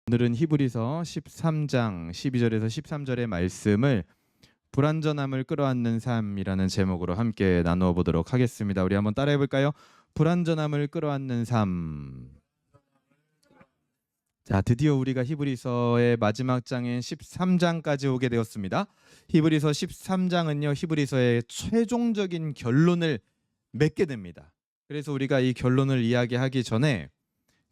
오늘은 히브리서 13장 12절에서 13절의 말씀을 불완전함을 끌어안는 삶이라는 제목으로 함께 나누어 보도록 하겠습니다. 우리 한번 따라해 볼까요? 불완전함을 끌어안는 삶. 자, 드디어 우리가 히브리서의 마지막 장인 13장까지 오게 되었습니다. 히브리서 13장은요, 히브리서의 최종적인 결론을 맺게 됩니다. 그래서 우리가 이 결론을 이야기하기 전에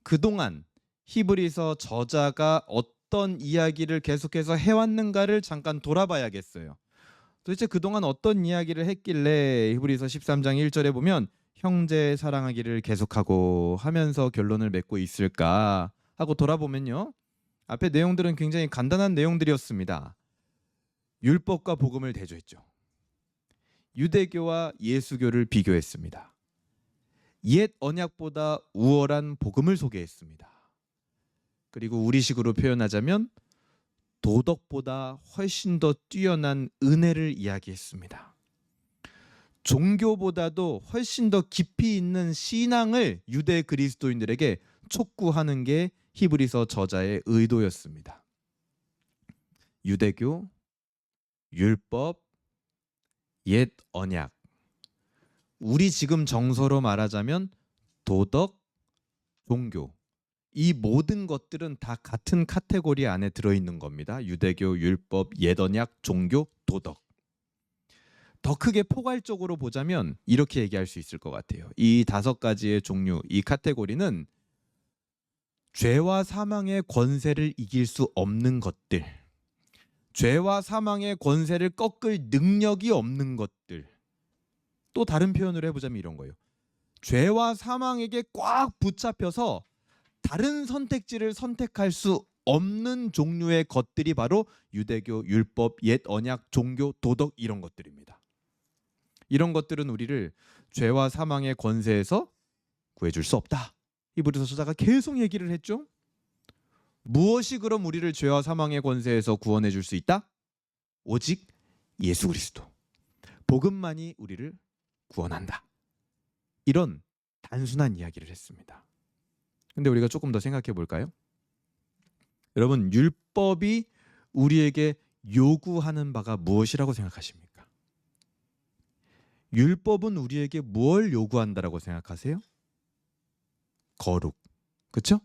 그동안 히브리서 저자가 어떤 이야기를 계속해서 해왔는가를 잠깐 돌아봐야겠어요. 도대체 그동안 어떤 이야기를 했길래 히브리서 13장 1절에 보면 형제 사랑하기를 계속하고 하면서 결론을 맺고 있을까 하고 돌아보면요, 앞에 내용들은 굉장히 간단한 내용들이었습니다. 율법과 복음을 대조했죠. 유대교와 예수교를 비교했습니다. 옛 언약보다 우월한 복음을 소개했습니다. 그리고 우리식으로 표현하자면 도덕보다 훨씬 더 뛰어난 은혜를 이야기했습니다. 종교보다도 훨씬 더 깊이 있는 신앙을 유대 그리스도인들에게 촉구하는 게 히브리서 저자의 의도였습니다. 유대교, 율법, 옛 언약, 우리 지금 정서로 말하자면 도덕, 종교, 이 모든 것들은 다 같은 카테고리 안에 들어있는 겁니다. 유대교, 율법, 옛 언약, 종교, 도덕. 더 크게 포괄적으로 보자면 이렇게 얘기할 수 있을 것 같아요. 이 5가지의 종류, 이 카테고리는 죄와 사망의 권세를 이길 수 없는 것들, 죄와 사망의 권세를 꺾을 능력이 없는 것들. 또 다른 표현으로 해보자면 이런 거예요. 죄와 사망에게 꽉 붙잡혀서 다른 선택지를 선택할 수 없는 종류의 것들이 바로 유대교, 율법, 옛 언약, 종교, 도덕, 이런 것들입니다. 이런 것들은 우리를 죄와 사망의 권세에서 구해줄 수 없다. 히브리서 저자가 계속 얘기를 했죠. 무엇이 그럼 우리를 죄와 사망의 권세에서 구원해 줄 수 있다? 오직 예수 그리스도. 복음만이 우리를 구원한다. 이런 단순한 이야기를 했습니다. 근데 우리가 조금 더 생각해 볼까요? 여러분, 율법이 우리에게 요구하는 바가 무엇이라고 생각하십니까? 율법은 우리에게 뭘 요구한다라고 생각하세요? 거룩. 그렇죠?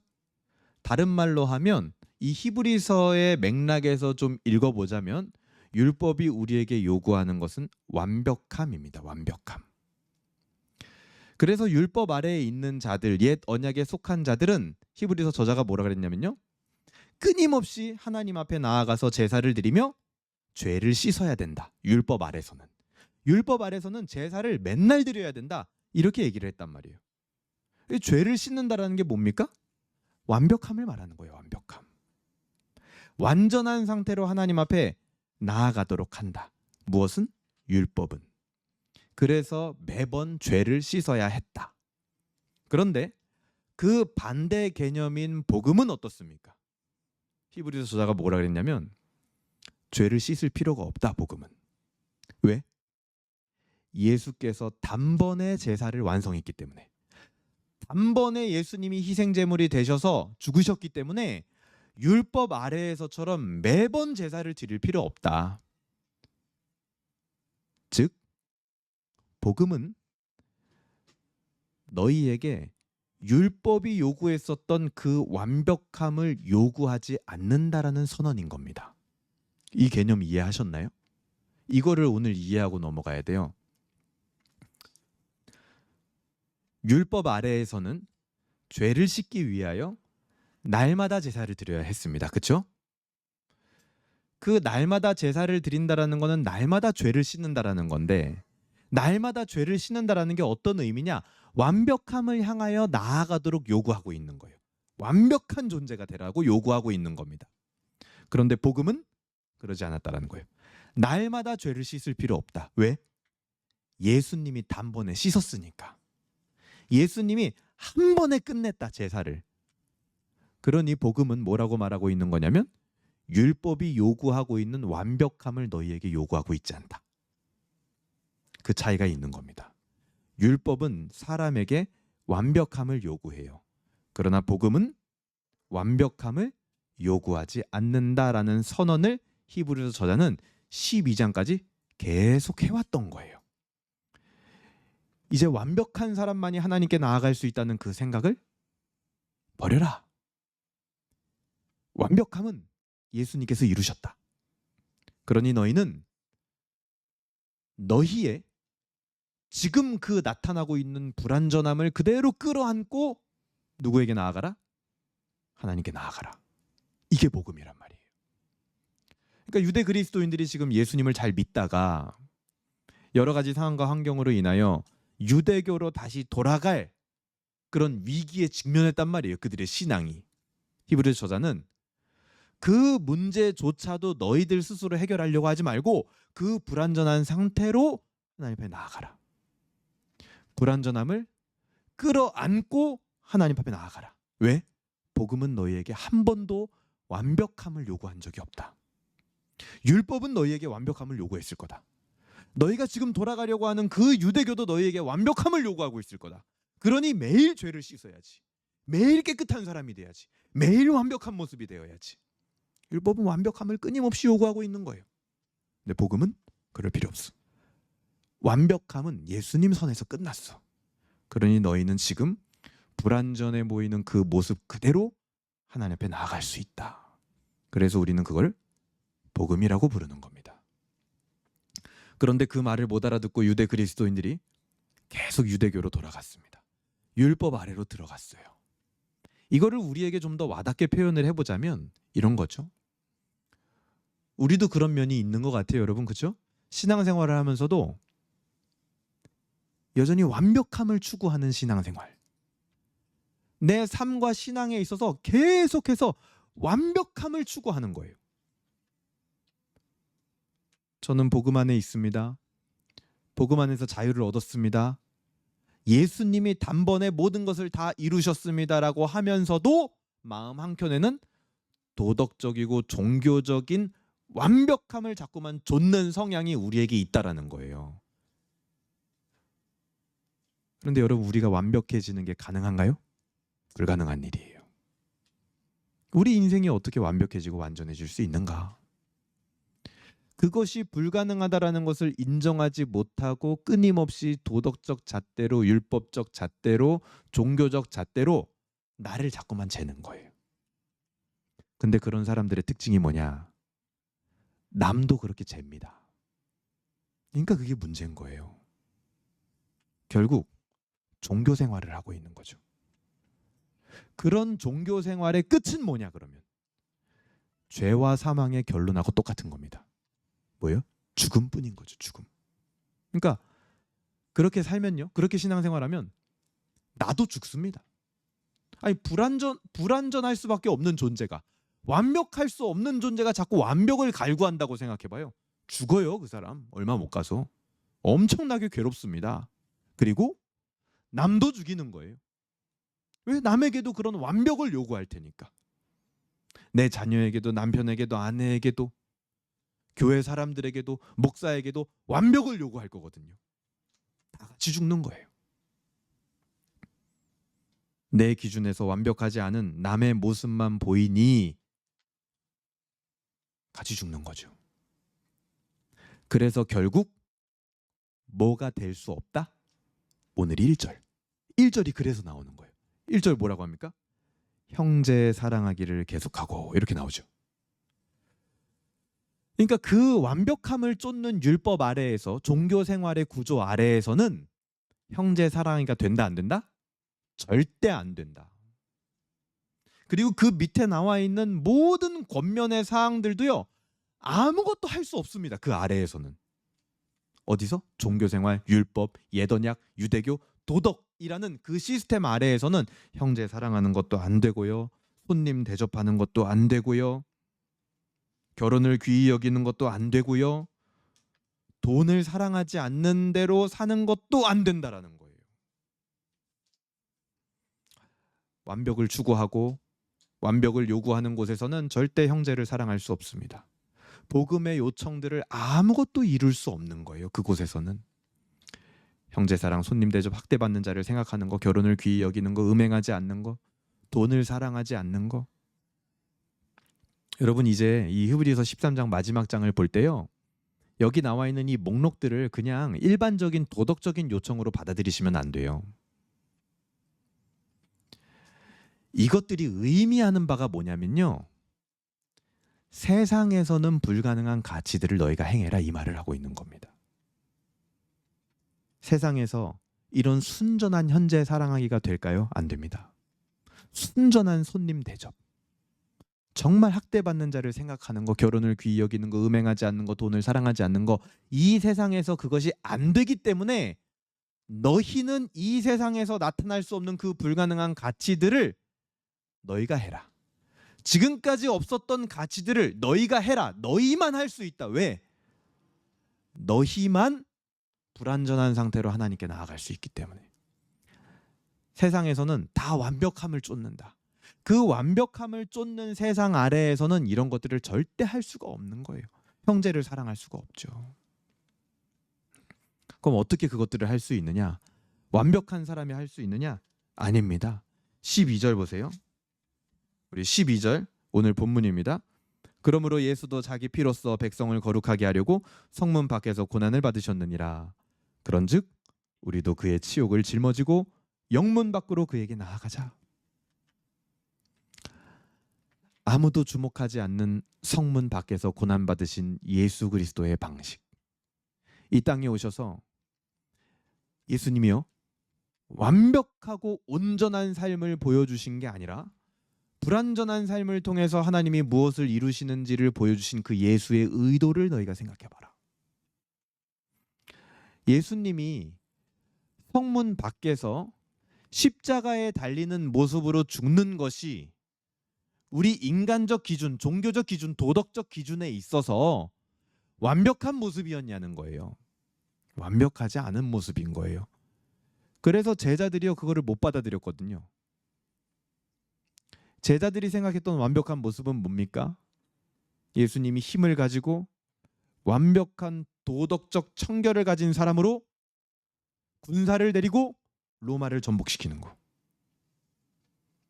다른 말로 하면 이 히브리서의 맥락에서 좀 읽어보자면 율법이 우리에게 요구하는 것은 완벽함입니다. 완벽함. 그래서 율법 아래에 있는 자들, 옛 언약에 속한 자들은 히브리서 저자가 뭐라 그랬냐면요, 끊임없이 하나님 앞에 나아가서 제사를 드리며 죄를 씻어야 된다. 율법 아래서는. 율법 아래서는 제사를 맨날 드려야 된다. 이렇게 얘기를 했단 말이에요. 죄를 씻는다라는 게 뭡니까? 완벽함을 말하는 거예요. 완벽함. 완전한 상태로 하나님 앞에 나아가도록 한다. 무엇은? 율법은. 그래서 매번 죄를 씻어야 했다. 그런데 그 반대 개념인 복음은 어떻습니까? 히브리서 저자가 뭐라 그랬냐면 죄를 씻을 필요가 없다. 복음은. 왜? 예수께서 단번에 제사를 완성했기 때문에. 단번에 예수님이 희생제물이 되셔서 죽으셨기 때문에 율법 아래에서처럼 매번 제사를 드릴 필요 없다. 즉 복음은 너희에게 율법이 요구했었던 그 완벽함을 요구하지 않는다라는 선언인 겁니다. 이 개념 이해하셨나요? 이거를 오늘 이해하고 넘어가야 돼요. 율법 아래에서는 죄를 씻기 위하여 날마다 제사를 드려야 했습니다. 그렇죠? 그 날마다 제사를 드린다라는 거는 날마다 죄를 씻는다라는 건데, 날마다 죄를 씻는다라는 게 어떤 의미냐? 완벽함을 향하여 나아가도록 요구하고 있는 거예요. 완벽한 존재가 되라고 요구하고 있는 겁니다. 그런데 복음은 그러지 않았다라는 거예요. 날마다 죄를 씻을 필요 없다. 왜? 예수님이 단번에 씻었으니까. 예수님이 한 번에 끝냈다, 제사를. 그러니 복음은 뭐라고 말하고 있는 거냐면 율법이 요구하고 있는 완벽함을 너희에게 요구하고 있지 않다. 그 차이가 있는 겁니다. 율법은 사람에게 완벽함을 요구해요. 그러나 복음은 완벽함을 요구하지 않는다라는 선언을 히브리서 저자는 12장까지 계속 해왔던 거예요. 이제 완벽한 사람만이 하나님께 나아갈 수 있다는 그 생각을 버려라. 완벽함은 예수님께서 이루셨다. 그러니 너희는 너희의 지금 그 나타나고 있는 불완전함을 그대로 끌어안고 누구에게 나아가라? 하나님께 나아가라. 이게 복음이란 말이에요. 그러니까 유대 그리스도인들이 지금 예수님을 잘 믿다가 여러 가지 상황과 환경으로 인하여 유대교로 다시 돌아갈 그런 위기에 직면했단 말이에요. 그들의 신앙이. 히브리 저자는 그 문제조차도 너희들 스스로 해결하려고 하지 말고 그 불완전한 상태로 하나님 앞에 나아가라. 불완전함을 끌어안고 하나님 앞에 나아가라. 왜? 복음은 너희에게 한 번도 완벽함을 요구한 적이 없다. 율법은 너희에게 완벽함을 요구했을 거다. 너희가 지금 돌아가려고 하는 그 유대교도 너희에게 완벽함을 요구하고 있을 거다. 그러니 매일 죄를 씻어야지. 매일 깨끗한 사람이 돼야지. 매일 완벽한 모습이 되어야지. 율법은 완벽함을 끊임없이 요구하고 있는 거예요. 근데 복음은 그럴 필요 없어. 완벽함은 예수님 선에서 끝났어. 그러니 너희는 지금 불완전해 보이는 그 모습 그대로 하나님 앞에 나아갈 수 있다. 그래서 우리는 그걸 복음이라고 부르는 겁니다. 그런데 그 말을 못 알아듣고 유대 그리스도인들이 계속 유대교로 돌아갔습니다. 율법 아래로 들어갔어요. 이거를 우리에게 좀 더 와닿게 표현을 해보자면 이런 거죠. 우리도 그런 면이 있는 것 같아요, 여러분. 그렇죠? 신앙생활을 하면서도 여전히 완벽함을 추구하는 신앙생활. 내 삶과 신앙에 있어서 계속해서 완벽함을 추구하는 거예요. 저는 복음 안에 있습니다. 복음 안에서 자유를 얻었습니다. 예수님이 단번에 모든 것을 다 이루셨습니다라고 하면서도 마음 한켠에는 도덕적이고 종교적인 완벽함을 자꾸만 좇는 성향이 우리에게 있다라는 거예요. 그런데 여러분, 우리가 완벽해지는 게 가능한가요? 불가능한 일이에요. 우리 인생이 어떻게 완벽해지고 완전해질 수 있는가? 그것이 불가능하다라는 것을 인정하지 못하고 끊임없이 도덕적 잣대로, 율법적 잣대로, 종교적 잣대로 나를 자꾸만 재는 거예요. 근데 그런 사람들의 특징이 뭐냐? 남도 그렇게 잽니다. 그러니까 그게 문제인 거예요. 결국 종교 생활을 하고 있는 거죠. 그런 종교 생활의 끝은 뭐냐 그러면? 죄와 사망의 결론하고 똑같은 겁니다. 뭐예요? 죽음뿐인 거죠. 죽음. 그러니까 그렇게 살면요, 그렇게 신앙생활하면 나도 죽습니다. 아니 불완전할 수밖에 없는 존재가, 완벽할 수 없는 존재가 자꾸 완벽을 갈구한다고 생각해봐요. 죽어요. 그 사람 얼마 못 가서. 엄청나게 괴롭습니다. 그리고 남도 죽이는 거예요. 왜? 남에게도 그런 완벽을 요구할 테니까. 내 자녀에게도, 남편에게도, 아내에게도, 교회 사람들에게도, 목사에게도 완벽을 요구할 거거든요. 다 같이 죽는 거예요. 내 기준에서 완벽하지 않은 남의 모습만 보이니 같이 죽는 거죠. 그래서 결국 뭐가 될 수 없다? 오늘 1절. 1절이 그래서 나오는 거예요. 1절 뭐라고 합니까? 형제 사랑하기를 계속하고, 이렇게 나오죠. 그러니까 그 완벽함을 쫓는 율법 아래에서, 종교 생활의 구조 아래에서는 형제 사랑하기가 된다 안 된다? 절대 안 된다. 그리고 그 밑에 나와 있는 모든 권면의 사항들도요, 아무것도 할 수 없습니다. 그 아래에서는. 어디서? 종교생활, 율법, 옛언약, 유대교, 도덕이라는 그 시스템 아래에서는 형제 사랑하는 것도 안 되고요, 손님 대접하는 것도 안 되고요, 결혼을 귀히 여기는 것도 안 되고요, 돈을 사랑하지 않는 대로 사는 것도 안 된다라는 거예요. 완벽을 추구하고 완벽을 요구하는 곳에서는 절대 형제를 사랑할 수 없습니다. 복음의 요청들을 아무것도 이룰 수 없는 거예요. 그곳에서는 형제사랑, 손님 대접, 학대받는 자를 생각하는 거, 결혼을 귀히 여기는 거, 음행하지 않는 거, 돈을 사랑하지 않는 거, 여러분 이제 이 히브리서 13장 마지막 장을 볼 때요. 여기 나와 있는 이 목록들을 그냥 일반적인 도덕적인 요청으로 받아들이시면 안 돼요. 이것들이 의미하는 바가 뭐냐면요. 세상에서는 불가능한 가치들을 너희가 행해라 이 말을 하고 있는 겁니다. 세상에서 이런 순전한 현재 사랑하기가 될까요? 안 됩니다. 순전한 손님 대접. 정말 학대받는 자를 생각하는 거, 결혼을 귀히 여기는 거, 음행하지 않는 거, 돈을 사랑하지 않는 거, 이 세상에서 그것이 안 되기 때문에 너희는 이 세상에서 나타날 수 없는 그 불가능한 가치들을 너희가 해라. 지금까지 없었던 가치들을 너희가 해라. 너희만 할 수 있다. 왜? 너희만 불완전한 상태로 하나님께 나아갈 수 있기 때문에. 세상에서는 다 완벽함을 쫓는다. 그 완벽함을 쫓는 세상 아래에서는 이런 것들을 절대 할 수가 없는 거예요. 형제를 사랑할 수가 없죠. 그럼 어떻게 그것들을 할 수 있느냐? 완벽한 사람이 할 수 있느냐? 아닙니다. 12절 보세요. 우리 12절 오늘 본문입니다. 그러므로 예수도 자기 피로써 백성을 거룩하게 하려고 성문 밖에서 고난을 받으셨느니라. 그런즉 우리도 그의 치욕을 짊어지고 영문 밖으로 그에게 나아가자. 아무도 주목하지 않는 성문 밖에서 고난 받으신 예수 그리스도의 방식. 이 땅에 오셔서 예수님이요 완벽하고 온전한 삶을 보여주신 게 아니라 불완전한 삶을 통해서 하나님이 무엇을 이루시는지를 보여주신 그 예수의 의도를 너희가 생각해봐라. 예수님이 성문 밖에서 십자가에 달리는 모습으로 죽는 것이 우리 인간적 기준, 종교적 기준, 도덕적 기준에 있어서 완벽한 모습이었냐는 거예요. 완벽하지 않은 모습인 거예요. 그래서 제자들이요 그거를 못 받아들였거든요. 제자들이 생각했던 완벽한 모습은 뭡니까? 예수님이 힘을 가지고 완벽한 도덕적 청결을 가진 사람으로 군사를 데리고 로마를 전복시키는 거.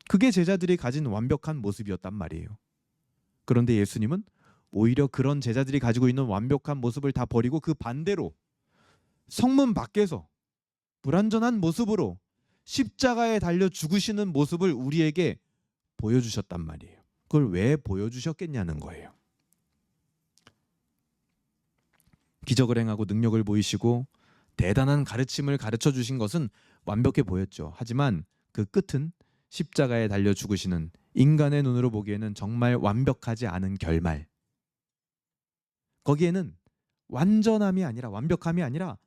그게 제자들이 가진 완벽한 모습이었단 말이에요. 그런데 예수님은 오히려 그런 제자들이 가지고 있는 완벽한 모습을 다 버리고 그 반대로 성문 밖에서 불완전한 모습으로 십자가에 달려 죽으시는 모습을 우리에게 보여주셨단 말이에요. 그걸 왜 보여주셨겠냐는 거예요. 기적을 행하고 능력을 보이시고 대단한 가르침을 가르쳐 주신 것은 완벽해 보였죠. 하지만 그 끝은 십자가에 달려 죽으시는 인간의 눈으로 보기에는 정말 완벽하지 않은 결말. 거기에는 완전함이 아니라 완벽함이 아니라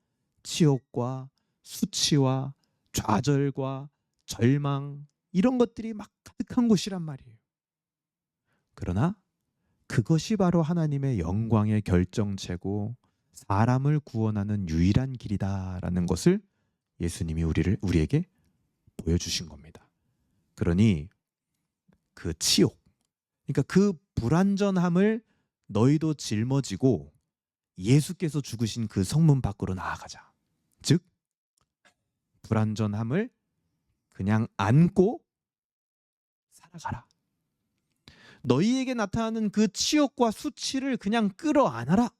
치욕과 수치와 좌절과 절망 이런 것들이 막 가득한 곳이란 말이에요. 그러나 그것이 바로 하나님의 영광의 결정체고 사람을 구원하는 유일한 길이다라는 것을 예수님이 우리에게 보여주신 겁니다. 그러니 그 치욕, 그러니까 그 불완전함을 너희도 짊어지고 예수께서 죽으신 그 성문 밖으로 나아가자. 즉 불완전함을 그냥 안고 살아가라. 너희에게 나타나는 그 치욕과 수치를 그냥 끌어안아라.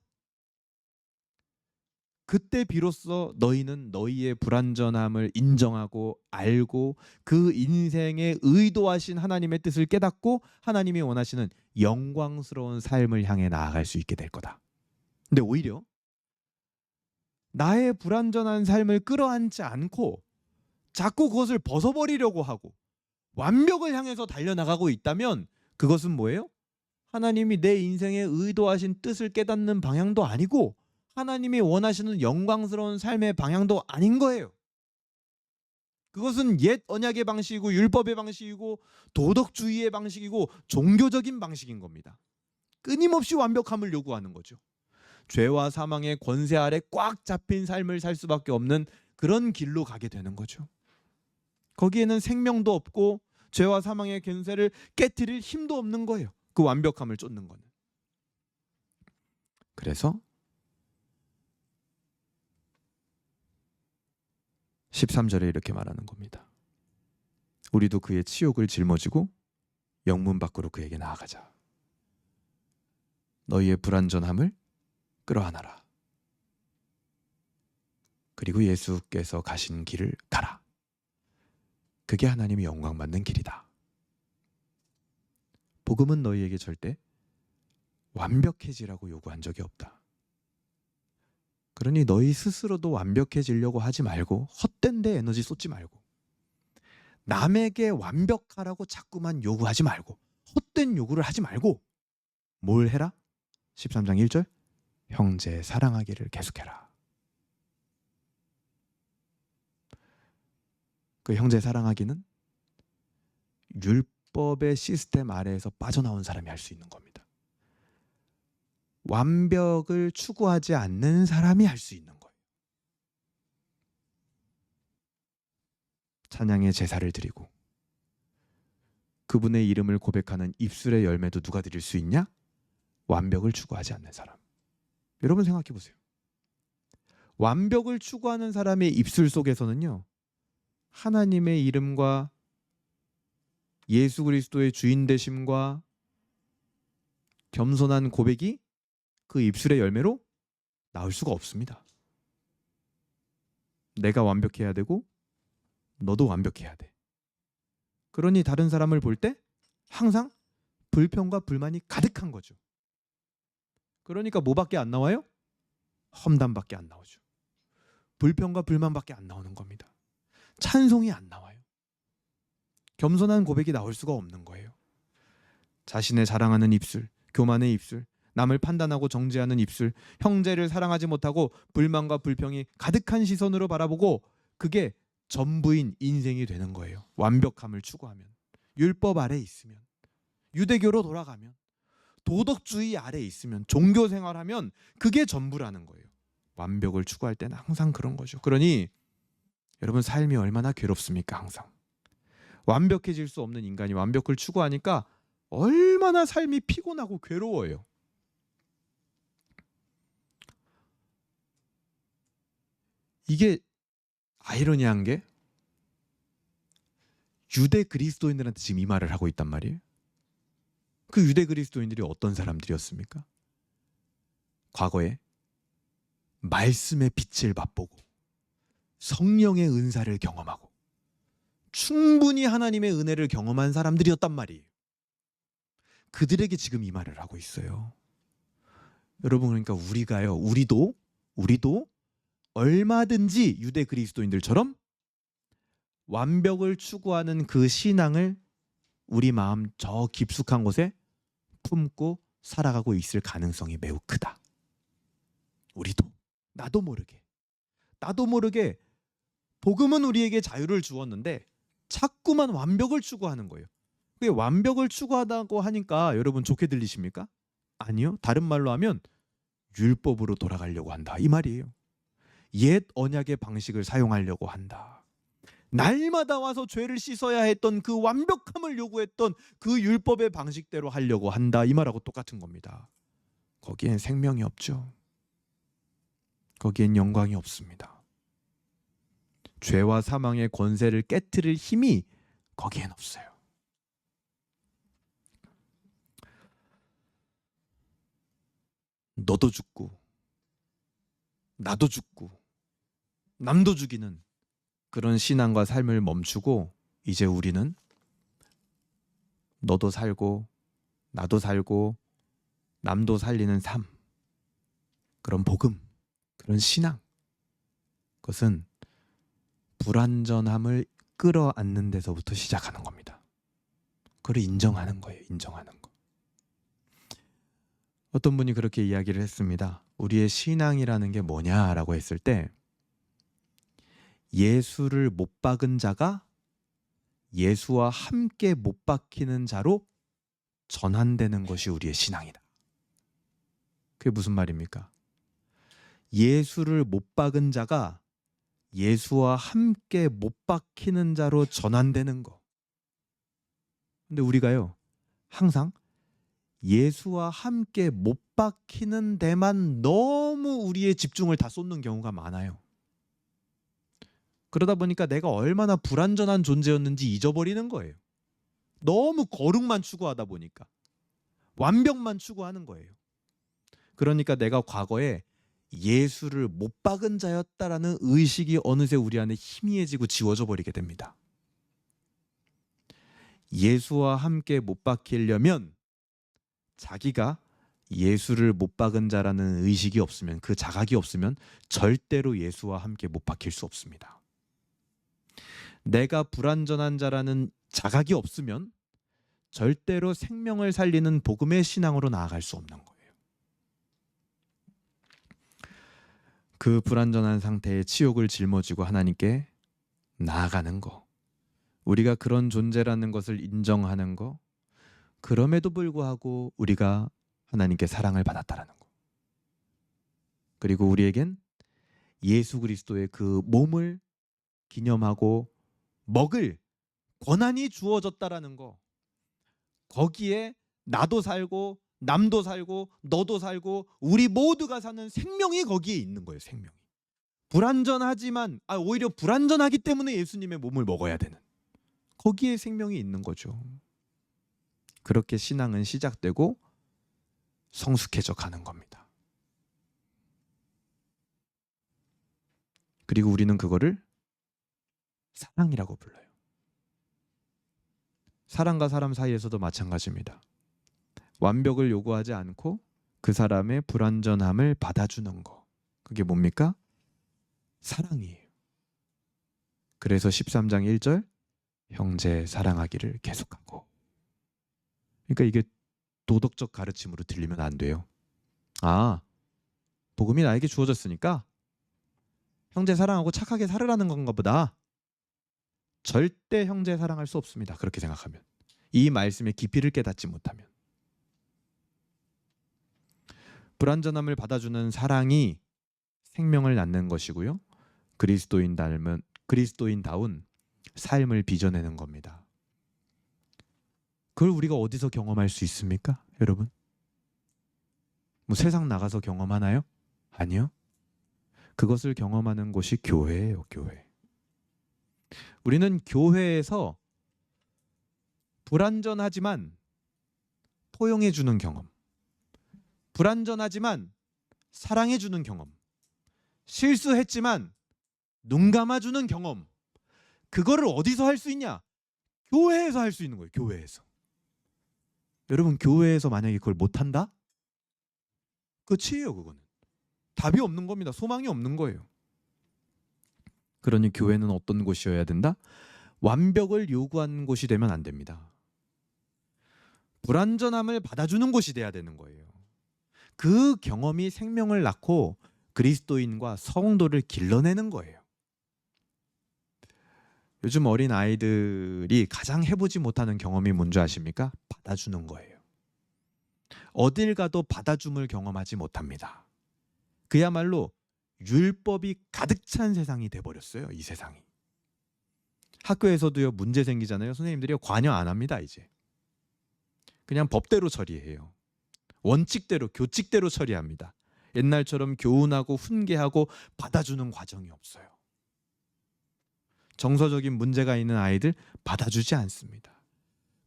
그때 비로소 너희는 너희의 불완전함을 인정하고 알고 그 인생에 의도하신 하나님의 뜻을 깨닫고 하나님이 원하시는 영광스러운 삶을 향해 나아갈 수 있게 될 거다. 근데 오히려 나의 불완전한 삶을 끌어안지 않고 자꾸 그것을 벗어버리려고 하고 완벽을 향해서 달려나가고 있다면 그것은 뭐예요? 하나님이 내 인생에 의도하신 뜻을 깨닫는 방향도 아니고 하나님이 원하시는 영광스러운 삶의 방향도 아닌 거예요. 그것은 옛 언약의 방식이고 율법의 방식이고 도덕주의의 방식이고 종교적인 방식인 겁니다. 끊임없이 완벽함을 요구하는 거죠. 죄와 사망의 권세 아래 꽉 잡힌 삶을 살 수밖에 없는 그런 길로 가게 되는 거죠. 거기에는 생명도 없고 죄와 사망의 권세를 깨트릴 힘도 없는 거예요. 그 완벽함을 쫓는 거는. 그래서 13절에 이렇게 말하는 겁니다. 우리도 그의 치욕을 짊어지고 영문 밖으로 그에게 나아가자. 너희의 불완전함을 끌어안아라. 그리고 예수께서 가신 길을 가라. 그게 하나님이 영광받는 길이다. 복음은 너희에게 절대 완벽해지라고 요구한 적이 없다. 그러니 너희 스스로도 완벽해지려고 하지 말고 헛된 데 에너지 쏟지 말고 남에게 완벽하라고 자꾸만 요구하지 말고 헛된 요구를 하지 말고 뭘 해라? 13장 1절 형제 사랑하기를 계속해라. 그 형제 사랑하기는 율법의 시스템 아래에서 빠져나온 사람이 할 수 있는 겁니다. 완벽을 추구하지 않는 사람이 할 수 있는 거예요. 찬양의 제사를 드리고 그분의 이름을 고백하는 입술의 열매도 누가 드릴 수 있냐? 완벽을 추구하지 않는 사람. 여러분 생각해 보세요. 완벽을 추구하는 사람의 입술 속에서는요, 하나님의 이름과 예수 그리스도의 주인 되심과 겸손한 고백이 그 입술의 열매로 나올 수가 없습니다. 내가 완벽해야 되고 너도 완벽해야 돼. 그러니 다른 사람을 볼 때 항상 불평과 불만이 가득한 거죠. 그러니까 뭐밖에 안 나와요? 험담밖에 안 나오죠. 불평과 불만밖에 안 나오는 겁니다. 찬송이 안 나와요. 겸손한 고백이 나올 수가 없는 거예요. 자신의 자랑하는 입술, 교만의 입술, 남을 판단하고 정죄하는 입술, 형제를 사랑하지 못하고 불만과 불평이 가득한 시선으로 바라보고 그게 전부인 인생이 되는 거예요. 완벽함을 추구하면, 율법 아래 있으면, 유대교로 돌아가면, 도덕주의 아래 있으면, 종교 생활하면 그게 전부라는 거예요. 완벽을 추구할 때는 항상 그런 거죠. 그러니 여러분 삶이 얼마나 괴롭습니까? 항상 완벽해질 수 없는 인간이 완벽을 추구하니까 얼마나 삶이 피곤하고 괴로워요. 이게 아이러니한 게 유대 그리스도인들한테 지금 이 말을 하고 있단 말이에요. 그 유대 그리스도인들이 어떤 사람들이었습니까? 과거에 말씀의 빛을 맛보고 성령의 은사를 경험하고 충분히 하나님의 은혜를 경험한 사람들이었단 말이에요. 그들에게 지금 이 말을 하고 있어요. 여러분, 그러니까 우리도 얼마든지 유대 그리스도인들처럼 완벽을 추구하는 그 신앙을 우리 마음 저 깊숙한 곳에 품고 살아가고 있을 가능성이 매우 크다. 우리도 나도 모르게 복음은 우리에게 자유를 주었는데 자꾸만 완벽을 추구하는 거예요. 그게 완벽을 추구하다고 하니까 여러분 좋게 들리십니까? 아니요. 다른 말로 하면 율법으로 돌아가려고 한다, 이 말이에요. 옛 언약의 방식을 사용하려고 한다. 날마다 와서 죄를 씻어야 했던 그 완벽함을 요구했던 그 율법의 방식대로 하려고 한다, 이 말하고 똑같은 겁니다. 거기엔 생명이 없죠. 거기엔 영광이 없습니다. 죄와 사망의 권세를 깨트릴 힘이 거기엔 없어요. 너도 죽고 나도 죽고 남도 죽이는 그런 신앙과 삶을 멈추고 이제 우리는 너도 살고 나도 살고 남도 살리는 삶, 그런 복음, 그런 신앙, 그것은 불완전함을 끌어안는 데서부터 시작하는 겁니다. 그걸 인정하는 거예요. 인정하는 거. 어떤 분이 그렇게 이야기를 했습니다. 우리의 신앙이라는 게 뭐냐라고 했을 때 예수를 못 박은 자가 예수와 함께 못 박히는 자로 전환되는 것이 우리의 신앙이다. 그게 무슨 말입니까? 예수를 못 박은 자가 예수와 함께 못 박히는 자로 전환되는 거. 근데 우리가요, 항상 예수와 함께 못 박히는 데만 너무 우리의 집중을 다 쏟는 경우가 많아요. 그러다 보니까 내가 얼마나 불완전한 존재였는지 잊어버리는 거예요. 너무 거룩만 추구하다 보니까 완벽만 추구하는 거예요. 그러니까 내가 과거에 예수를 못 박은 자였다라는 의식이 어느새 우리 안에 희미해지고 지워져 버리게 됩니다. 예수와 함께 못 박히려면 자기가 예수를 못 박은 자라는 의식이 없으면, 그 자각이 없으면 절대로 예수와 함께 못 박힐 수 없습니다. 내가 불완전한 자라는 자각이 없으면 절대로 생명을 살리는 복음의 신앙으로 나아갈 수 없는 거예요. 그 불완전한 상태의 치욕을 짊어지고 하나님께 나아가는 거, 우리가 그런 존재라는 것을 인정하는 거, 그럼에도 불구하고 우리가 하나님께 사랑을 받았다라는 거, 그리고 우리에겐 예수 그리스도의 그 몸을 기념하고 먹을 권한이 주어졌다라는 거, 거기에 나도 살고 남도 살고 너도 살고 우리 모두가 사는 생명이 거기에 있는 거예요. 생명이 불완전하지만 오히려 불완전하기 때문에 예수님의 몸을 먹어야 되는, 거기에 생명이 있는 거죠. 그렇게 신앙은 시작되고 성숙해져 가는 겁니다. 그리고 우리는 그거를 사랑이라고 불러요. 사람과 사람 사이에서도 마찬가지입니다. 완벽을 요구하지 않고 그 사람의 불완전함을 받아주는 거, 그게 뭡니까? 사랑이에요. 그래서 13장 1절 형제 사랑하기를 계속하고. 그러니까 이게 도덕적 가르침으로 들리면 안 돼요. 복음이 나에게 주어졌으니까 형제 사랑하고 착하게 살으라는 건가 보다. 절대 형제 사랑할 수 없습니다. 그렇게 생각하면, 이 말씀의 깊이를 깨닫지 못하면. 불완전함을 받아주는 사랑이 생명을 낳는 것이고요, 그리스도인다운 삶을 빚어내는 겁니다. 그걸 우리가 어디서 경험할 수 있습니까, 여러분? 뭐 세상 나가서 경험하나요? 아니요. 그것을 경험하는 곳이 교회예요, 교회. 우리는 교회에서 불완전하지만 포용해주는 경험, 불완전하지만 사랑해주는 경험, 실수했지만 눈 감아주는 경험, 그거를 어디서 할 수 있냐? 교회에서 할 수 있는 거예요. 교회에서. 여러분, 교회에서 만약에 그걸 못한다? 끝이에요. 그거는 답이 없는 겁니다. 소망이 없는 거예요. 그러니 교회는 어떤 곳이어야 된다? 완벽을 요구하는 곳이 되면 안 됩니다. 불완전함을 받아주는 곳이 돼야 되는 거예요. 그 경험이 생명을 낳고 그리스도인과 성도를 길러내는 거예요. 요즘 어린 아이들이 가장 해보지 못하는 경험이 뭔지 아십니까? 받아주는 거예요. 어딜 가도 받아줌을 경험하지 못합니다. 그야말로 율법이 가득 찬 세상이 돼버렸어요. 이 세상이. 학교에서도요, 문제 생기잖아요. 선생님들이 관여 안 합니다. 이제 그냥 법대로 처리해요. 원칙대로, 교칙대로 처리합니다. 옛날처럼 교훈하고 훈계하고 받아주는 과정이 없어요. 정서적인 문제가 있는 아이들 받아주지 않습니다.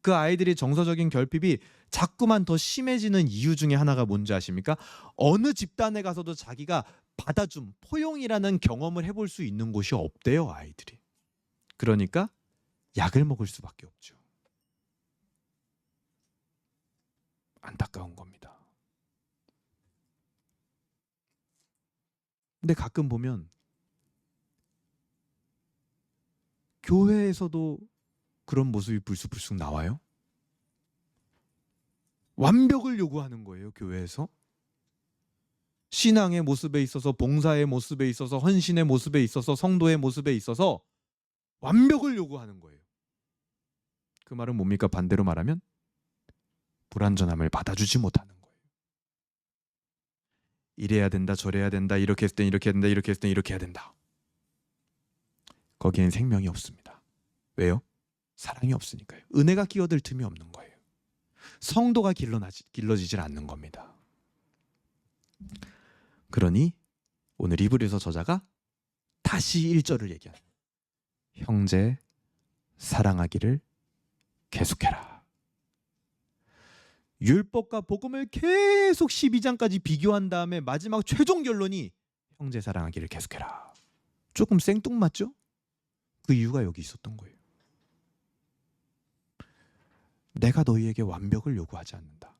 그 아이들이 정서적인 결핍이 자꾸만 더 심해지는 이유 중에 하나가 뭔지 아십니까? 어느 집단에 가서도 자기가 받아줌, 포용이라는 경험을 해볼 수 있는 곳이 없대요, 아이들이. 그러니까 약을 먹을 수밖에 없죠. 안타까운 겁니다. 근데 가끔 보면 교회에서도 그런 모습이 불쑥불쑥 나와요. 완벽을 요구하는 거예요, 교회에서. 신앙의 모습에 있어서, 봉사의 모습에 있어서, 헌신의 모습에 있어서, 성도의 모습에 있어서 완벽을 요구하는 거예요. 그 말은 뭡니까? 반대로 말하면 불완전함을 받아주지 못하는 거예요. 이래야 된다, 저래야 된다, 이렇게 했을 땐 이렇게 해야 된다, 이렇게 했을 땐 이렇게 해야 된다. 거기엔 생명이 없습니다. 왜요? 사랑이 없으니까요. 은혜가 끼어들 틈이 없는 거예요. 성도가 길러지질 않는 겁니다. 그러니 오늘 히브리서 저자가 다시 1절을 얘기합니다. 형제 사랑하기를 계속해라. 율법과 복음을 계속 12장까지 비교한 다음에 마지막 최종 결론이 형제 사랑하기를 계속해라. 조금 생뚱맞죠? 그 이유가 여기 있었던 거예요. 내가 너희에게 완벽을 요구하지 않는다.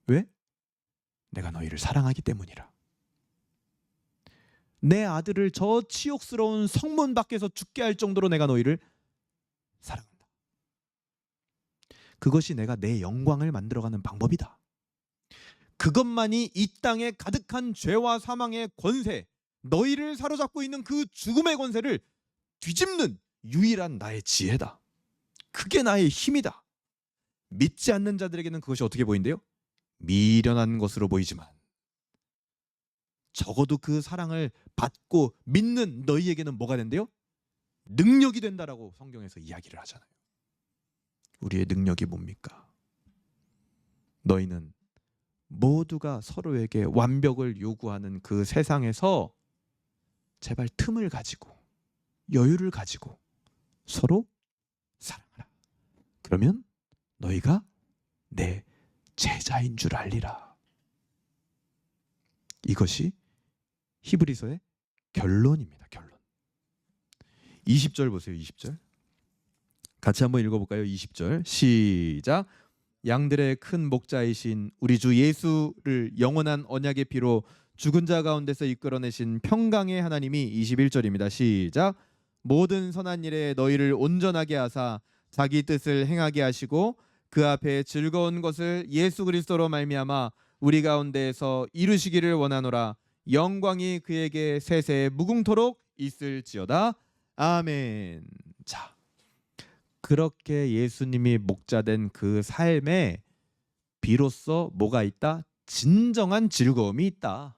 왜? 내가 너희를 사랑하기 때문이라. 내 아들을 저 치욕스러운 성문 밖에서 죽게 할 정도로 내가 너희를 사랑한다. 그것이 내가 내 영광을 만들어가는 방법이다. 그것만이 이 땅에 가득한 죄와 사망의 권세, 너희를 사로잡고 있는 그 죽음의 권세를 뒤집는 유일한 나의 지혜다. 그게 나의 힘이다. 믿지 않는 자들에게는 그것이 어떻게 보인대요? 미련한 것으로 보이지만 적어도 그 사랑을 받고 믿는 너희에게는 뭐가 된대요? 능력이 된다라고 성경에서 이야기를 하잖아요. 우리의 능력이 뭡니까? 너희는 모두가 서로에게 완벽을 요구하는 그 세상에서 제발 틈을 가지고 여유를 가지고 서로 사랑하라. 그러면 너희가 내 제자인 줄 알리라. 이것이 히브리서의 결론입니다. 결론. 20절 보세요. 20절. 같이 한번 읽어볼까요? 20절 시작. 양들의 큰 목자이신 우리 주 예수를 영원한 언약의 피로 죽은 자 가운데서 이끌어내신 평강의 하나님이 21절입니다. 시작. 모든 선한 일에 너희를 온전하게 하사 자기 뜻을 행하게 하시고 그 앞에 즐거운 것을 예수 그리스도로 말미암아 우리 가운데에서 이루시기를 원하노라. 영광이 그에게 세세 무궁토록 있을지어다. 아멘. 자, 그렇게 예수님이 목자된 그 삶에 비로소 뭐가 있다? 진정한 즐거움이 있다.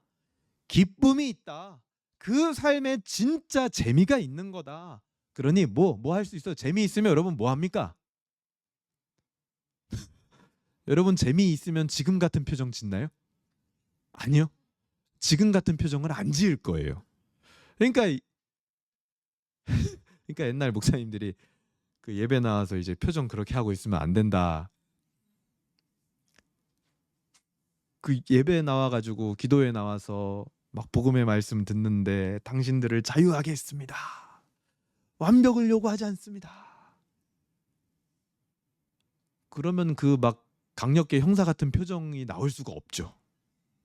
기쁨이 있다. 그 삶에 진짜 재미가 있는 거다. 그러니 뭐 할 수 있어? 재미있으면 여러분 뭐 합니까? 여러분 재미있으면 지금 같은 표정 짓나요? 아니요. 지금 같은 표정을 안 지을 거예요. 그러니까 옛날 목사님들이 그 예배 나와서 이제 표정 그렇게 하고 있으면 안 된다. 그 예배 나와가지고 기도에 나와서 막 복음의 말씀 듣는데 당신들을 자유하게 했습니다. 완벽을 요구하지 않습니다. 그러면 그 막 강력계 형사 같은 표정이 나올 수가 없죠.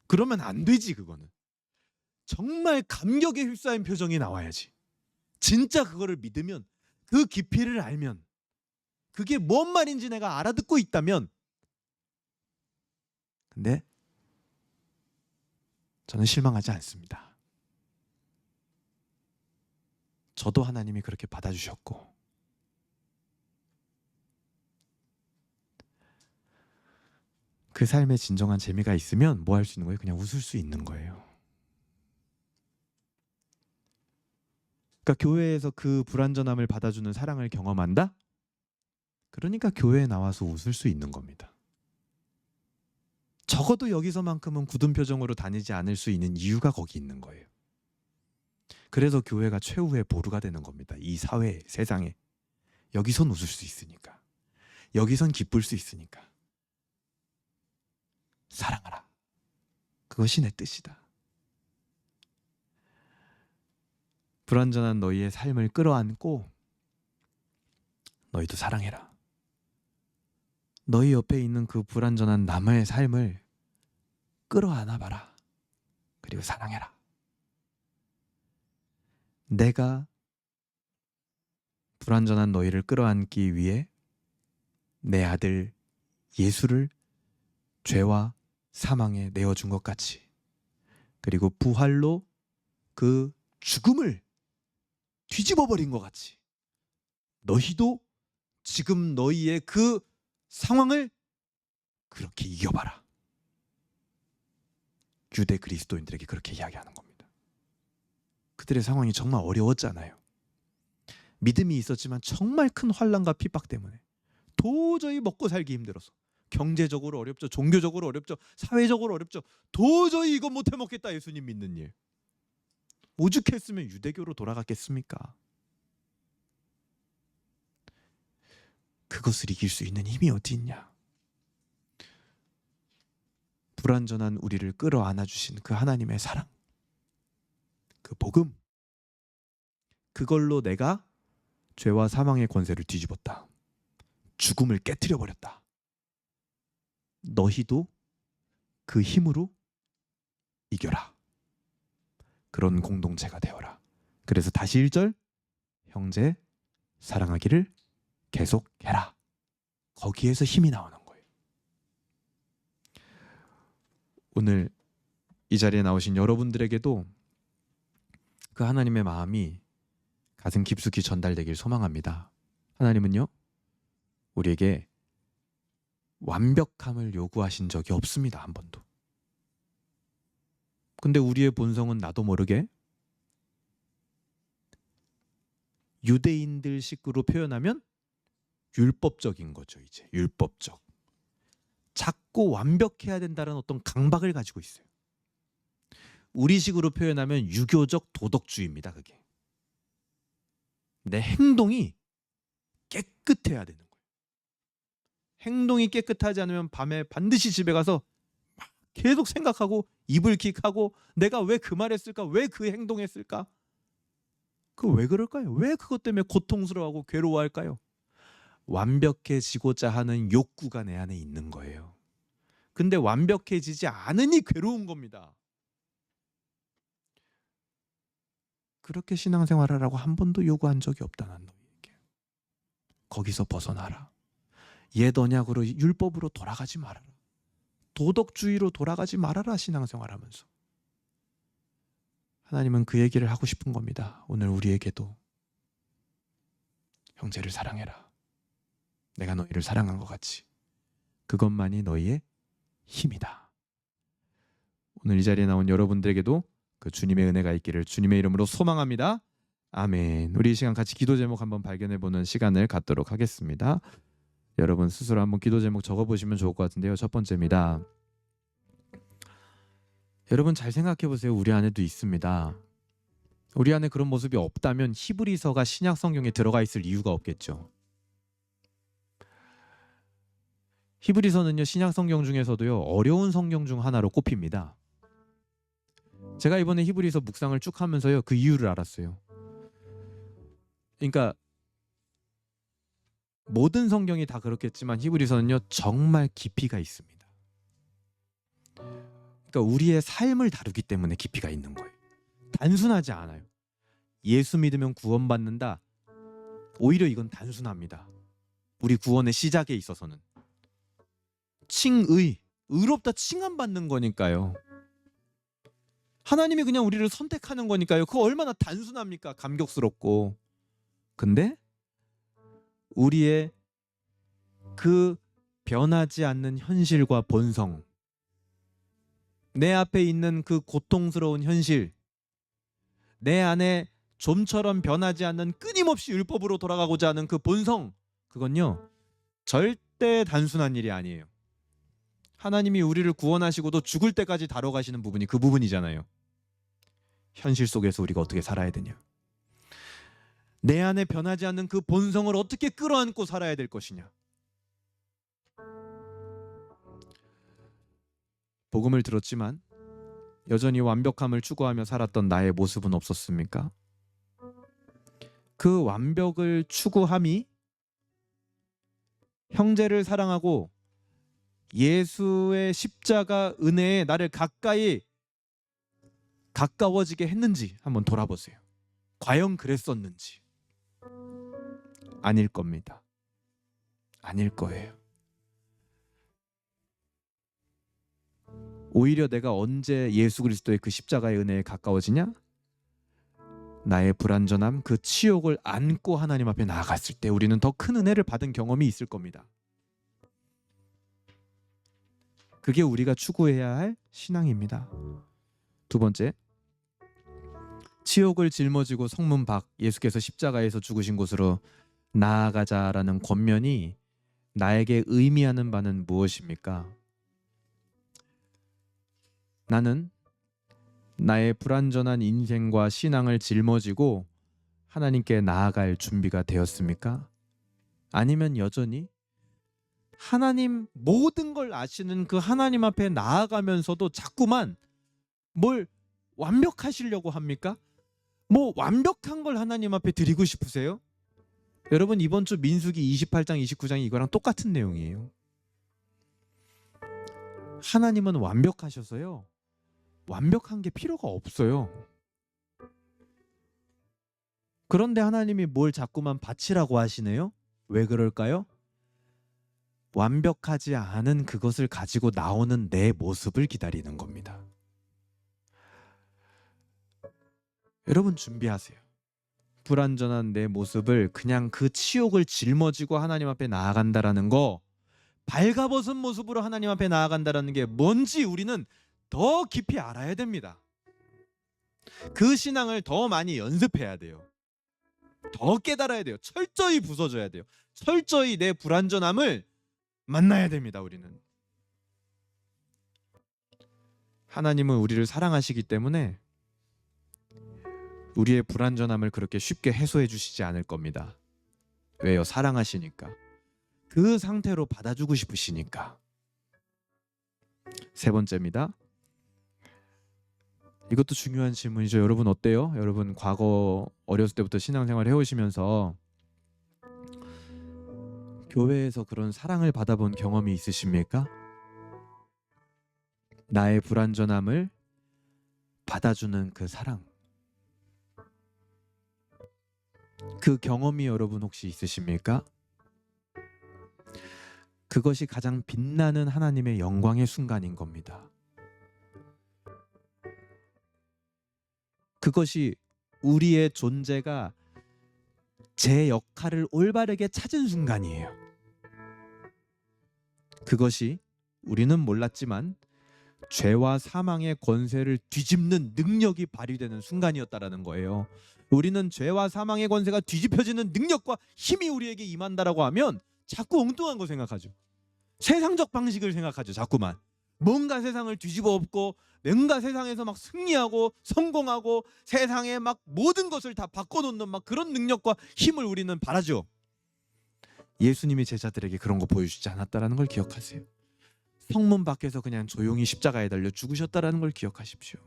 그러면 안 되지. 그거는 정말 감격에 휩싸인 표정이 나와야지. 진짜 그거를 믿으면, 그 깊이를 알면, 그게 뭔 말인지 내가 알아듣고 있다면. 근데 저는 실망하지 않습니다. 저도 하나님이 그렇게 받아주셨고, 그 삶에 진정한 재미가 있으면 뭐 할 수 있는 거예요? 그냥 웃을 수 있는 거예요. 그러니까 교회에서 그 불완전함을 받아주는 사랑을 경험한다? 그러니까 교회에 나와서 웃을 수 있는 겁니다. 적어도 여기서만큼은 굳은 표정으로 다니지 않을 수 있는 이유가 거기 있는 거예요. 그래서 교회가 최후의 보루가 되는 겁니다. 이 사회, 세상에. 여기선 웃을 수 있으니까. 여기선 기쁠 수 있으니까. 사랑하라. 그것이 내 뜻이다. 불완전한 너희의 삶을 끌어안고 너희도 사랑해라. 너희 옆에 있는 그 불완전한 남의 삶을 끌어안아 봐라. 그리고 사랑해라. 내가 불완전한 너희를 끌어안기 위해 내 아들 예수를 죄와 사망에 내어준 것 같이, 그리고 부활로 그 죽음을 뒤집어 버린 것 같이, 너희도 지금 너희의 그 상황을 그렇게 이겨봐라. 유대 그리스도인들에게 그렇게 이야기하는 겁니다. 그들의 상황이 정말 어려웠잖아요. 믿음이 있었지만 정말 큰 환난과 핍박 때문에 도저히 먹고 살기 힘들어서, 경제적으로 어렵죠, 종교적으로 어렵죠, 사회적으로 어렵죠. 도저히 이거 못해 먹겠다. 예수님 믿는 일. 오죽했으면 유대교로 돌아갔겠습니까? 그것을 이길 수 있는 힘이 어디 있냐? 불완전한 우리를 끌어안아 주신 그 하나님의 사랑, 그 복음, 그걸로 내가 죄와 사망의 권세를 뒤집었다. 죽음을 깨트려 버렸다. 너희도 그 힘으로 이겨라. 그런 공동체가 되어라. 그래서 다시 1절, 형제 사랑하기를 계속해라. 거기에서 힘이 나오는 거예요. 오늘 이 자리에 나오신 여러분들에게도 그 하나님의 마음이 가슴 깊숙이 전달되길 소망합니다. 하나님은요, 우리에게 완벽함을 요구하신 적이 없습니다. 한 번도. 근데 우리의 본성은 나도 모르게 유대인들 식으로 표현하면 율법적인 거죠. 이제 율법적. 자꾸 완벽해야 된다는 어떤 강박을 가지고 있어요. 우리식으로 표현하면 유교적 도덕주의입니다. 그게. 내 행동이 깨끗해야 되는 거예요. 행동이 깨끗하지 않으면 밤에 반드시 집에 가서 막 계속 생각하고 이불킥하고 내가 왜 그 말했을까? 왜 그 행동했을까? 그 왜 그럴까요? 왜 그것 때문에 고통스러워하고 괴로워할까요? 완벽해지고자 하는 욕구가 내 안에 있는 거예요. 근데 완벽해지지 않으니 괴로운 겁니다. 그렇게 신앙생활하라고 한 번도 요구한 적이 없다. 난 너희에게. 거기서 벗어나라. 옛 언약으로 율법으로 돌아가지 말아라. 도덕주의로 돌아가지 말아라. 신앙생활하면서. 하나님은 그 얘기를 하고 싶은 겁니다. 오늘 우리에게도. 형제를 사랑해라. 내가 너희를 사랑한 것 같이. 그것만이 너희의 힘이다. 오늘 이 자리에 나온 여러분들에게도 그 주님의 은혜가 있기를 주님의 이름으로 소망합니다. 아멘. 우리 이 시간 같이 기도 제목 한번 발견해보는 시간을 갖도록 하겠습니다. 여러분 스스로 한번 기도 제목 적어보시면 좋을 것 같은데요. 첫 번째입니다. 여러분 잘 생각해보세요. 우리 안에도 있습니다. 우리 안에 그런 모습이 없다면 히브리서가 신약 성경에 들어가 있을 이유가 없겠죠. 히브리서는요, 신약 성경 중에서도요, 어려운 성경 중 하나로 꼽힙니다. 제가 이번에 히브리서 묵상을 쭉 하면서요, 그 이유를 알았어요. 그러니까 모든 성경이 다 그렇겠지만 히브리서는요, 정말 깊이가 있습니다. 그러니까 우리의 삶을 다루기 때문에 깊이가 있는 거예요. 단순하지 않아요. 예수 믿으면 구원받는다. 오히려 이건 단순합니다. 우리 구원의 시작에 있어서는. 칭의, 의롭다 칭함받는 거니까요. 하나님이 그냥 우리를 선택하는 거니까요. 그거 얼마나 단순합니까? 감격스럽고. 근데 우리의 그 변하지 않는 현실과 본성, 내 앞에 있는 그 고통스러운 현실, 내 안에 좀처럼 변하지 않는 끊임없이 율법으로 돌아가고자 하는 그 본성, 그건요 절대 단순한 일이 아니에요. 하나님이 우리를 구원하시고도 죽을 때까지 다뤄가시는 부분이 그 부분이잖아요. 현실 속에서 우리가 어떻게 살아야 되냐, 내 안에 변하지 않는 그 본성을 어떻게 끌어안고 살아야 될 것이냐. 복음을 들었지만 여전히 완벽함을 추구하며 살았던 나의 모습은 없었습니까? 그 완벽을 추구함이 형제를 사랑하고 예수의 십자가 은혜에 나를 가까워지게 했는지 한번 돌아보세요. 과연 그랬었는지. 아닐 겁니다. 아닐 거예요. 오히려 내가 언제 예수 그리스도의 그 십자가의 은혜에 가까워지냐? 나의 불완전함, 그 치욕을 안고 하나님 앞에 나아갔을 때 우리는 더 큰 은혜를 받은 경험이 있을 겁니다. 그게 우리가 추구해야 할 신앙입니다. 두 번째, 치욕을 짊어지고 성문 밖 예수께서 십자가에서 죽으신 곳으로 나아가자라는 권면이 나에게 의미하는 바는 무엇입니까? 나는 나의 불완전한 인생과 신앙을 짊어지고 하나님께 나아갈 준비가 되었습니까? 아니면 여전히 하나님 모든 걸 아시는 그 하나님 앞에 나아가면서도 자꾸만 뭘 완벽하시려고 합니까? 뭐 완벽한 걸 하나님 앞에 드리고 싶으세요? 여러분 이번 주 민수기 28장 29장이 이거랑 똑같은 내용이에요. 하나님은 완벽하셔서요. 완벽한 게 필요가 없어요. 그런데 하나님이 뭘 자꾸만 바치라고 하시네요? 왜 그럴까요? 완벽하지 않은 그것을 가지고 나오는 내 모습을 기다리는 겁니다. 여러분 준비하세요. 불완전한 내 모습을 그냥 그 치욕을 짊어지고 하나님 앞에 나아간다라는 거, 발가벗은 모습으로 하나님 앞에 나아간다라는 게 뭔지 우리는 더 깊이 알아야 됩니다. 그 신앙을 더 많이 연습해야 돼요. 더 깨달아야 돼요. 철저히 부서져야 돼요. 철저히 내 불완전함을 만나야 됩니다. 우리는 하나님은 우리를 사랑하시기 때문에 우리의 불완전함을 그렇게 쉽게 해소해 주시지 않을 겁니다. 왜요? 사랑하시니까. 그 상태로 받아주고 싶으시니까. 세 번째입니다. 이것도 중요한 질문이죠. 여러분 어때요? 여러분 과거 어렸을 때부터 신앙생활 해오시면서 교회에서 그런 사랑을 받아본 경험이 있으십니까? 나의 불완전함을 받아주는 그 사랑. 그 경험이 여러분 혹시 있으십니까? 그것이 가장 빛나는 하나님의 영광의 순간인 겁니다. 그것이 우리의 존재가 제 역할을 올바르게 찾은 순간이에요. 그것이 우리는 몰랐지만 죄와 사망의 권세를 뒤집는 능력이 발휘되는 순간이었다라는 거예요. 우리는 죄와 사망의 권세가 뒤집혀지는 능력과 힘이 우리에게 임한다라고 하면 자꾸 엉뚱한 거 생각하죠. 세상적 방식을 생각하죠. 자꾸만 뭔가 세상을 뒤집어 엎고 뭔가 세상에서 막 승리하고 성공하고 세상에 막 모든 것을 다 바꿔놓는 막 그런 능력과 힘을 우리는 바라죠. 예수님이 제자들에게 그런 거 보여주지 않았다라는 걸 기억하세요. 성문 밖에서 그냥 조용히 십자가에 달려 죽으셨다라는 걸 기억하십시오.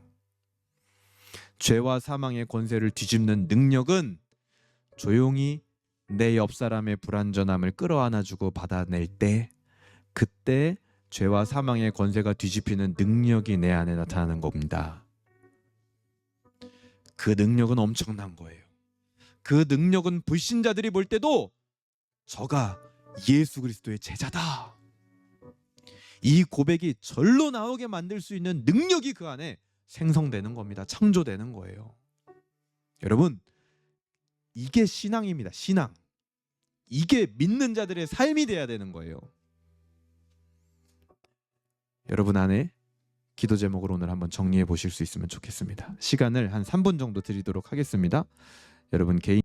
죄와 사망의 권세를 뒤집는 능력은 조용히 내 옆 사람의 불완전함을 끌어안아주고 받아낼 때, 그때 죄와 사망의 권세가 뒤집히는 능력이 내 안에 나타나는 겁니다. 그 능력은 엄청난 거예요. 그 능력은 불신자들이 볼 때도 저가 예수 그리스도의 제자다, 이 고백이 절로 나오게 만들 수 있는 능력이 그 안에 생성되는 겁니다. 창조되는 거예요. 여러분, 이게 신앙입니다. 신앙. 이게 믿는 자들의 삶이 돼야 되는 거예요. 여러분 안에 기도 제목을 오늘 한번 정리해 보실 수 있으면 좋겠습니다. 시간을 한 3분 정도 드리도록 하겠습니다. 여러분 개인